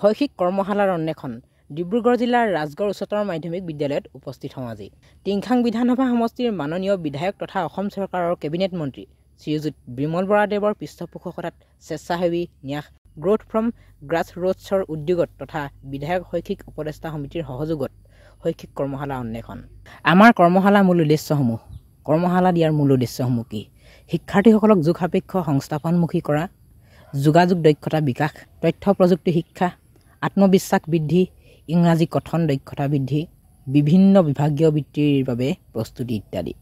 শৈক্ষিক কৰ্মশালাৰ অন্বেষণ ডিব্ৰুগড় জিলাৰ ৰাজগড় উচ্চতৰ মাধ্যমিক বিদ্যালয়ত উপস্থিত হওঁ আজি। টিংখাং বিধানসভা সমষ্টিৰ মাননীয় বিধায়ক তথা অসম চৰকাৰৰ কেবিনেট মন্ত্ৰী শ্ৰীযুত বিমল বৰাদেৱৰ পৃষ্ঠপোষকতাত স্বেচ্ছাসেৱী ন্যাস গ্ৰোথ ফ্ৰম গ্ৰাছ ৰুটছৰ উদ্যোগত তথা বিধায়ক শৈক্ষিক উপদেষ্টা সমিতিৰ সহযোগত শৈক্ষিক কৰ্মশালা অন্বেষণ। আমাৰ কৰ্মশালা মূল উদ্দেশ্যসমূহ কৰ্মশালা দিয়াৰ মূল উদ্দেশ্যসমূহ কি? শিক্ষাৰ্থীসকলক যুগ সাপেক্ষ সংস্থাপনমুখী কৰা, যোগাযোগ দক্ষতা বিকাশ, তথ্য প্ৰযুক্তি শিক্ষা, আত্মবিশ্বাস বৃদ্ধি, ইংৰাজী কথন দক্ষতা বৃদ্ধি, বিভিন্ন বিভাগীয় বৃত্তিৰ বাবে প্ৰস্তুতি ইত্যাদি।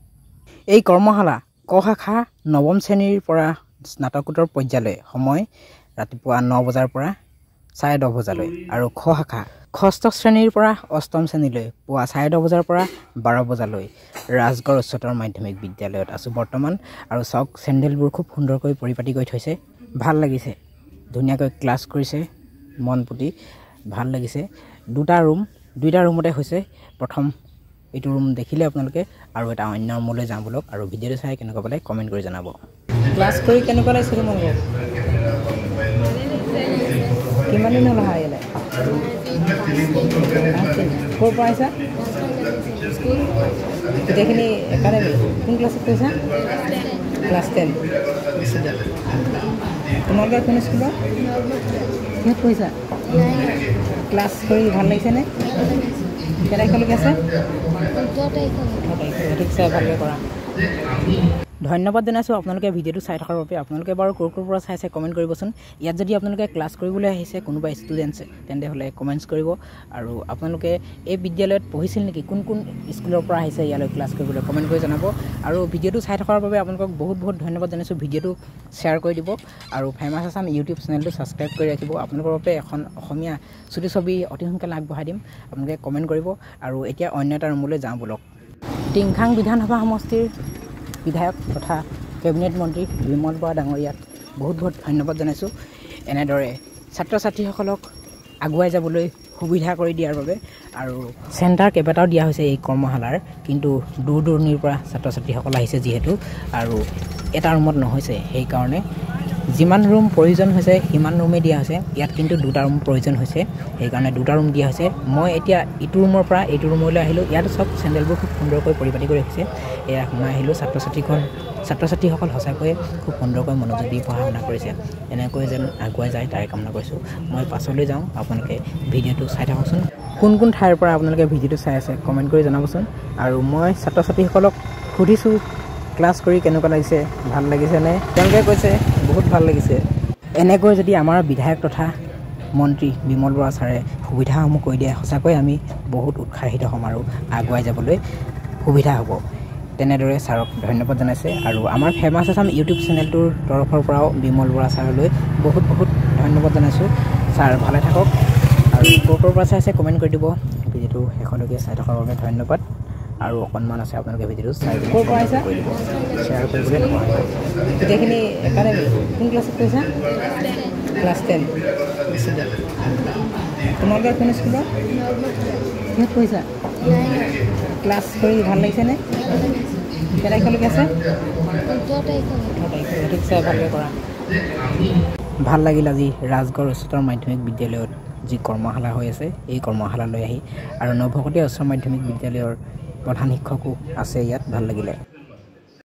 এই কৰ্মশালা ক শাখা নৱম শ্ৰেণীৰ পৰা স্নাতকোত্তৰ পৰ্যায়লৈ সময় ৰাতিপুৱা 9 বজাৰ পৰা 10:30 বজালৈ আৰু খ শাখা ষষ্ঠ শ্ৰেণীৰ পৰা অষ্টম শ্ৰেণীলৈ পুৱা 10:30 বজাৰ পৰা 12 বজালৈ ৰাজগড় উচ্চতৰ মাধ্যমিক বিদ্যালয়ত আছোঁ বৰ্তমান। আৰু চাওক চেণ্ডেলবোৰ খুব সুন্দৰকৈ পৰিপাটি কৰি থৈছে, ভাল লাগিছে, ধুনীয়াকৈ ক্লাছ কৰিছে, মন পুতি ভাল লাগিছে। দুটা ৰুমতে হৈছে। প্ৰথম এইটো ৰুম দেখিলে আপোনালোকে আৰু এটা অন্য ৰুমলৈ যাওঁ বলক আৰু ভিডিঅ'টো চাই কেনেকুৱা পালে কমেণ্ট কৰি জনাব। ক্লাছ কৰি কেনেকুৱা লাগিছে তোমালোকৰ? কিমান দিন হ'ল অহা ইয়ালৈ? ক'ৰ পৰা আহিছা? গোটেইখিনি একাডেমি কোন ক্লাছত পঢ়িছা? Class 10 student. তোমালোকে কোন স্কুলত কিহত পঢ়িছা? ক্লাছ কৰি ভাল লাগিছেনে? কেই তাৰিখলৈকে আছে? 18 তাৰিখলৈকে। ঠিক আছে, ভালকৈ কৰা। ধন্যবাদ জনাইছোঁ আপোনালোকে ভিডিঅ'টো চাই থকাৰ বাবে। আপোনালোকে বাৰু ক'ৰ পৰা চাইছে কমেণ্ট কৰিবচোন। ইয়াত যদি আপোনালোকে ক্লাছ কৰিবলৈ আহিছে কোনোবা ষ্টুডেণ্টছে তেন্তে হ'লে কমেণ্টছ কৰিব। আৰু আপোনালোকে এই বিদ্যালয়ত পঢ়িছিল নেকি? কোন স্কুলৰ পৰা আহিছে ইয়ালৈ ক্লাছ কৰিবলৈ কমেণ্ট কৰি জনাব। আৰু ভিডিঅ'টো চাই থকাৰ বাবে আপোনালোকক বহুত ধন্যবাদ জনাইছোঁ। ভিডিঅ'টো শ্বেয়াৰ কৰি দিব আৰু ফেমাছ আছাম ইউটিউব চেনেলটো ছাবস্ক্ৰাইব কৰি ৰাখিব। আপোনালোকৰ বাবে এখন অসমীয়া চুটি ছবি অতি সোনকালে আগবঢ়াই দিম, আপোনালোকে কমেণ্ট কৰিব। আৰু এতিয়া অন্য এটা ৰুমলৈ যাওঁ বলক। টিংখাং বিধানসভা সমষ্টিৰ বিধায়ক তথা কেবিনেট মন্ত্ৰী বিমল বৰা ডাঙৰীয়াক বহুত ধন্যবাদ জনাইছোঁ এনেদৰে ছাত্ৰ ছাত্ৰীসকলক আগুৱাই যাবলৈ সুবিধা কৰি দিয়াৰ বাবে। আৰু চেণ্টাৰ কেইবাটাও দিয়া হৈছে এই কৰ্মশালাৰ, কিন্তু দূৰ দূৰণিৰ পৰা ছাত্ৰ ছাত্ৰীসকল আহিছে যিহেতু আৰু এটা ৰুমত নহৈছে, সেইকাৰণে যিমান ৰুম প্ৰয়োজন হৈছে সিমান ৰুমেই দিয়া হৈছে। ইয়াত কিন্তু 2টা ৰুম প্ৰয়োজন হৈছে, সেইকাৰণে 2টা ৰুম দিয়া হৈছে। মই এতিয়া ইটো ৰুমৰ পৰা এইটো ৰুমলৈ আহিলোঁ। ইয়াত চব চেণ্ডেলবোৰ খুব সুন্দৰকৈ পৰিপাটি কৰি ৰাখিছে। এয়া সোমাই আহিলোঁ। ছাত্ৰ ছাত্ৰীসকল সঁচাকৈয়ে খুব সুন্দৰকৈ মনোযোগ দি পঢ়া শুনা কৰিছে। এনেকৈ যেন আগুৱাই যায় তাৰে কামনা কৰিছোঁ। মই পাছলৈ যাওঁ, আপোনালোকে ভিডিঅ'টো চাই থাককচোন। কোন ঠাইৰ পৰা আপোনালোকে ভিডিঅ'টো চাই আছে কমেণ্ট কৰি জনাবচোন। আৰু মই ছাত্ৰ ছাত্ৰীসকলক সুধিছোঁ ক্লাছ কৰি কেনেকুৱা লাগিছে, ভাল লাগিছেনে? তেওঁলোকে কৈছে বহুত ভাল লাগিছে। এনেকৈ যদি আমাৰ বিধায়ক তথা মন্ত্ৰী বিমল বৰা ছাৰে সুবিধাসমূহ কৰি দিয়ে সঁচাকৈ আমি বহুত উৎসাহিত হ'ম আৰু আগুৱাই যাবলৈ সুবিধা হ'ব। তেনেদৰে ছাৰক ধন্যবাদ জনাইছে। আৰু আমাৰ ফেমাছ আছাম ইউটিউব চেনেলটোৰ তৰফৰ পৰাও বিমল বৰা ছাৰলৈ বহুত ধন্যবাদ জনাইছোঁ। ছাৰ ভালে থাকক আৰু ক'ৰ পৰা চাইছে কমেণ্ট কৰি দিব। ভিডিঅ'টো শেষলৈকে চাই থকাৰ বাবে ধন্যবাদ। আৰু অকণমান আছে আপোনালোকে ভিডিঅ'টো চাই ক'ৰ পৰা আহিছা কৰি দিব, শ্বেয়াৰ কৰিবলৈ নকৰিব। গোটেইখিনি একাডেমি কোন ক্লাছত পঢ়িছা? Class 10 student. তোমালোকে কোন স্কুলত কিহত পঢ়িছা? ক্লাছ কৰি ভাল লাগিছেনে? কেই তাৰিখলৈকে আছে? 18 তাৰিখলৈকে। ঠিক আছে, ভালকৈ কৰা। ভাল লাগিল আজি ৰাজগড় উচ্চতৰ মাধ্যমিক বিদ্যালয়ত যি কৰ্মশালা হৈ আছে এই কৰ্মশালালৈ আহি। আৰু নৱভকতীয়া উচ্চ মাধ্যমিক বিদ্যালয়ৰ প্ৰধান শিক্ষকো আছে ইয়াত, ভাল লাগিলে।